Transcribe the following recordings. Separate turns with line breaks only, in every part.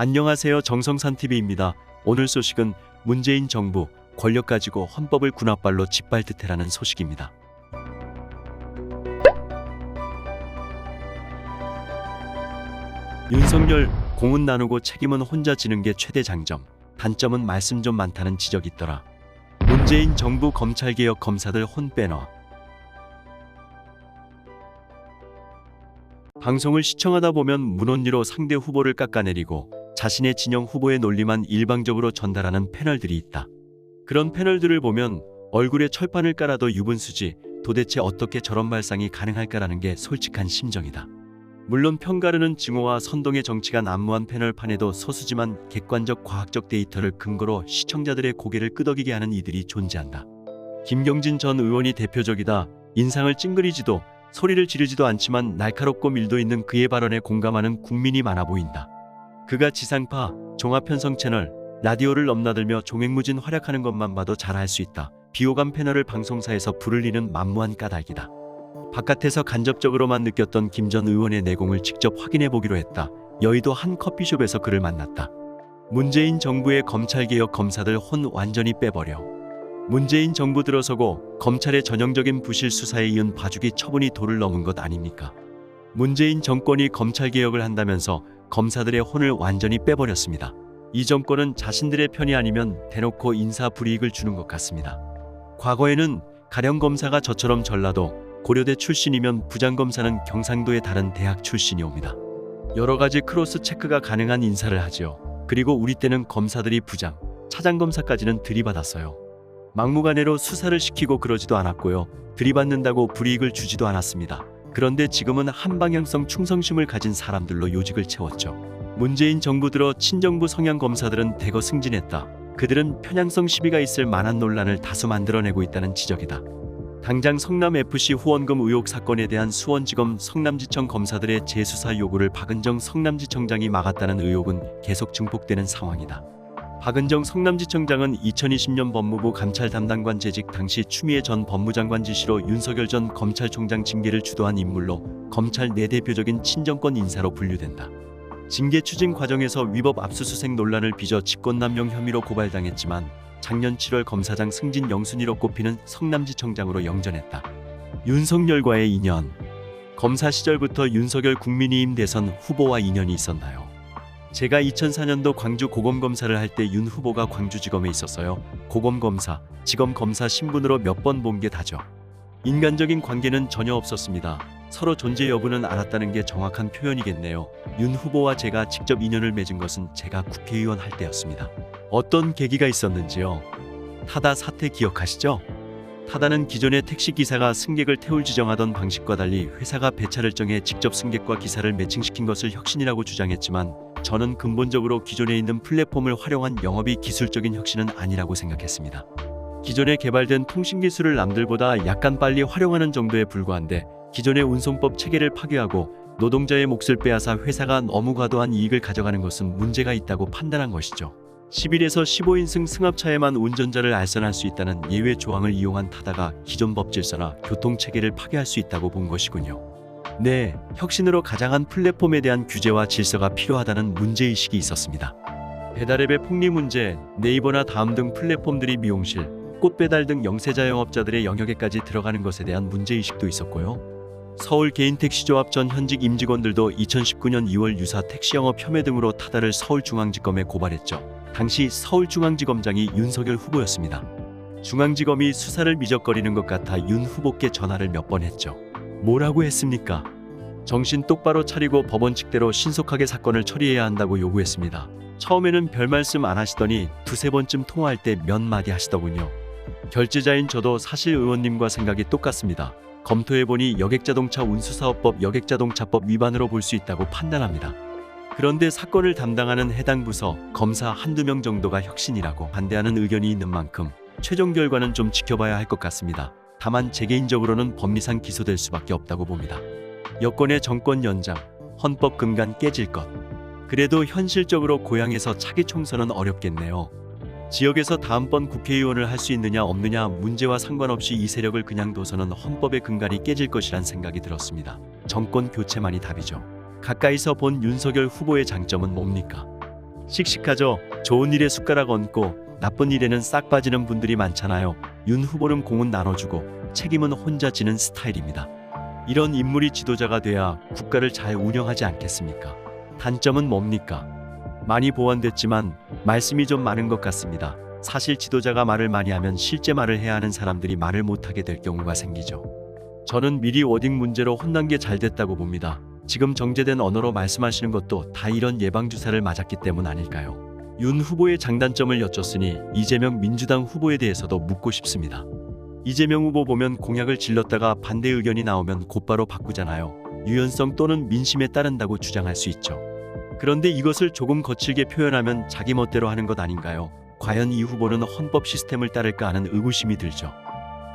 안녕하세요. 정성산TV입니다. 오늘 소식은 문재인 정부 권력 가지고 헌법을 군홧발로 짓밟듯해라는 소식입니다. 윤석열 공은 나누고 책임은 혼자 지는 게 최대 장점, 단점은 말씀 좀 많다는 지적이 있더라. 문재인 정부 검찰개혁 검사들 혼 빼놔. 방송을 시청하다 보면 문언리로 상대 후보를 깎아내리고 자신의 진영 후보의 논리만 일방적으로 전달하는 패널들이 있다. 그런 패널들을 보면 얼굴에 철판을 깔아도 유분수지 도대체 어떻게 저런 발상이 가능할까라는 게 솔직한 심정이다. 물론 편가르는 증오와 선동의 정치가 난무한 패널판에도 소수지만 객관적 과학적 데이터를 근거로 시청자들의 고개를 끄덕이게 하는 이들이 존재한다. 김경진 전 의원이 대표적이다. 인상을 찡그리지도 소리를 지르지도 않지만 날카롭고 밀도 있는 그의 발언에 공감하는 국민이 많아 보인다. 그가 지상파, 종합편성 채널, 라디오를 넘나들며 종횡무진 활약하는 것만 봐도 잘 알 수 있다. 비호감 패널을 방송사에서 부르리는 만무한 까닭이다. 바깥에서 간접적으로만 느꼈던 김 전 의원의 내공을 직접 확인해 보기로 했다. 여의도 한 커피숍에서 그를 만났다. 문재인 정부의 검찰개혁 검사들 혼 완전히 빼버려. 문재인 정부 들어서고 검찰의 전형적인 부실 수사에 이은 봐주기 처분이 도를 넘은 것 아닙니까? 문재인 정권이 검찰개혁을 한다면서 검사들의 혼을 완전히 빼버렸습니다. 이 정권은 자신들의 편이 아니면 대놓고 인사불이익을 주는 것 같습니다. 과거에는 가령 검사가 저처럼 전라도, 고려대 출신이면 부장검사는 경상도의 다른 대학 출신이 옵니다. 여러 가지 크로스 체크가 가능한 인사를 하지요. 그리고 우리 때는 검사들이 부장, 차장검사까지는 들이받았어요. 막무가내로 수사를 시키고 그러지도 않았고요. 들이받는다고 불이익을 주지도 않았습니다. 그런데 지금은 한방향성 충성심을 가진 사람들로 요직을 채웠죠. 문재인 정부 들어 친정부 성향 검사들은 대거 승진했다. 그들은 편향성 시비가 있을 만한 논란을 다수 만들어내고 있다는 지적이다. 당장 성남FC 후원금 의혹 사건에 대한 수원지검 성남지청 검사들의 재수사 요구를 박은정 성남지청장이 막았다는 의혹은 계속 증폭되는 상황이다. 박은정 성남지청장은 2020년 법무부 감찰 담당관 재직 당시 추미애 전 법무장관 지시로 윤석열 전 검찰총장 징계를 주도한 인물로 검찰 내 대표적인 친정권 인사로 분류된다. 징계 추진 과정에서 위법 압수수색 논란을 빚어 직권남용 혐의로 고발당했지만 작년 7월 검사장 승진 영순위로 꼽히는 성남지청장으로 영전했다. 윤석열과의 인연. 검사 시절부터 윤석열 국민의힘 대선 후보와 인연이 있었나요? 제가 2004년도 광주 고검검사를 할 때 윤 후보가 광주지검에 있었어요. 고검검사, 지검검사 신분으로 몇 번 본 게 다죠. 인간적인 관계는 전혀 없었습니다. 서로 존재 여부는 알았다는 게 정확한 표현이겠네요. 윤 후보와 제가 직접 인연을 맺은 것은 제가 국회의원 할 때였습니다. 어떤 계기가 있었는지요? 타다 사태 기억하시죠? 타다는 기존의 택시기사가 승객을 태울 지정하던 방식과 달리 회사가 배차를 정해 직접 승객과 기사를 매칭시킨 것을 혁신이라고 주장했지만 저는 근본적으로 기존에 있는 플랫폼을 활용한 영업이 기술적인 혁신은 아니라고 생각했습니다. 기존에 개발된 통신기술을 남들보다 약간 빨리 활용하는 정도에 불과한데 기존의 운송법 체계를 파괴하고 노동자의 몫을 빼앗아 회사가 너무 과도한 이익을 가져가는 것은 문제가 있다고 판단한 것이죠. 11에서 15인승 승합차에만 운전자를 알선할 수 있다는 예외 조항을 이용한 타다가 기존 법질서나 교통체계를 파괴할 수 있다고 본 것이군요. 네, 혁신으로 가장한 플랫폼에 대한 규제와 질서가 필요하다는 문제의식이 있었습니다. 배달앱의 폭리 문제, 네이버나 다음 등 플랫폼들이 미용실, 꽃배달 등 영세자 영업자들의 영역에까지 들어가는 것에 대한 문제의식도 있었고요. 서울 개인택시조합 전 현직 임직원들도 2019년 2월 유사 택시영업 혐의 등으로 타다를 서울중앙지검에 고발했죠. 당시 서울중앙지검장이 윤석열 후보였습니다. 중앙지검이 수사를 미적거리는 것 같아 윤 후보께 전화를 몇 번 했죠. 뭐라고 했습니까? 정신 똑바로 차리고 법원 측대로 신속하게 사건을 처리해야 한다고 요구했습니다. 처음에는 별 말씀 안 하시더니 두세 번쯤 통화할 때 몇 마디 하시더군요. 결제자인 저도 사실 의원님과 생각이 똑같습니다. 검토해보니 여객자동차 운수사업법 여객자동차법 위반으로 볼 수 있다고 판단합니다. 그런데 사건을 담당하는 해당 부서, 검사 한두 명 정도가 혁신이라고 반대하는 의견이 있는 만큼 최종 결과는 좀 지켜봐야 할 것 같습니다. 다만 제 개인적으로는 법리상 기소될 수밖에 없다고 봅니다. 여권의 정권 연장, 헌법 근간 깨질 것. 그래도 현실적으로 고향에서 차기 총선은 어렵겠네요. 지역에서 다음번 국회의원을 할 수 있느냐 없느냐 문제와 상관없이 이 세력을 그냥 둬서는 헌법의 근간이 깨질 것이란 생각이 들었습니다. 정권 교체만이 답이죠. 가까이서 본 윤석열 후보의 장점은 뭡니까? 씩씩하죠. 좋은 일에 숟가락 얹고 나쁜 일에는 싹 빠지는 분들이 많잖아요. 윤 후보는 공은 나눠주고 책임은 혼자 지는 스타일입니다. 이런 인물이 지도자가 돼야 국가를 잘 운영하지 않겠습니까? 단점은 뭡니까? 많이 보완됐지만 말씀이 좀 많은 것 같습니다. 사실 지도자가 말을 많이 하면 실제 말을 해야 하는 사람들이 말을 못하게 될 경우가 생기죠. 저는 미리 워딩 문제로 혼난 게 잘 됐다고 봅니다. 지금 정제된 언어로 말씀하시는 것도 다 이런 예방주사를 맞았기 때문 아닐까요? 윤 후보의 장단점을 여쭸으니 이재명 민주당 후보에 대해서도 묻고 싶습니다. 이재명 후보 보면 공약을 질렀다가 반대 의견이 나오면 곧바로 바꾸잖아요. 유연성 또는 민심에 따른다고 주장할 수 있죠. 그런데 이것을 조금 거칠게 표현하면 자기 멋대로 하는 것 아닌가요? 과연 이 후보는 헌법 시스템을 따를까 하는 의구심이 들죠.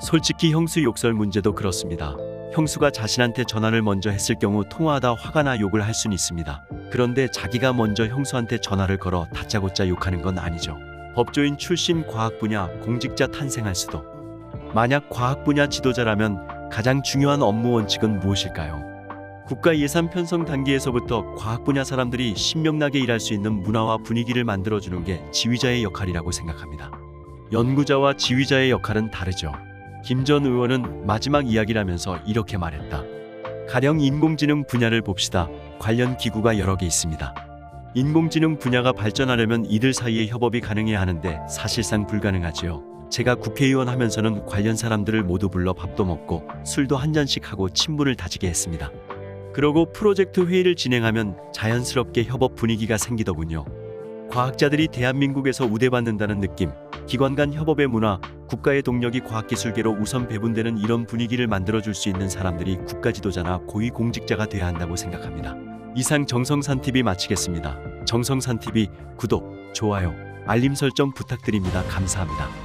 솔직히 형수 욕설 문제도 그렇습니다. 형수가 자신한테 전화를 먼저 했을 경우 통화하다 화가나 욕을 할 수는 있습니다. 그런데 자기가 먼저 형수한테 전화를 걸어 다짜고짜 욕하는 건 아니죠. 법조인 출신 과학 분야 공직자 탄생할 수도. 만약 과학 분야 지도자라면 가장 중요한 업무 원칙은 무엇일까요? 국가 예산 편성 단계에서부터 과학 분야 사람들이 신명나게 일할 수 있는 문화와 분위기를 만들어주는 게 지휘자의 역할이라고 생각합니다. 연구자와 지휘자의 역할은 다르죠. 김 전 의원은 마지막 이야기를 하면서 이렇게 말했다. 가령 인공지능 분야를 봅시다. 관련 기구가 여러 개 있습니다. 인공지능 분야가 발전하려면 이들 사이에 협업이 가능해야 하는데 사실상 불가능하지요. 제가 국회의원 하면서는 관련 사람들을 모두 불러 밥도 먹고 술도 한 잔씩 하고 친분을 다지게 했습니다. 그러고 프로젝트 회의를 진행하면 자연스럽게 협업 분위기가 생기더군요. 과학자들이 대한민국에서 우대받는다는 느낌, 기관 간 협업의 문화, 국가의 동력이 과학기술계로 우선 배분되는 이런 분위기를 만들어줄 수 있는 사람들이 국가지도자나 고위공직자가 돼야 한다고 생각합니다. 이상 정성산TV 마치겠습니다. 정성산TV 구독, 좋아요, 알림 설정 부탁드립니다. 감사합니다.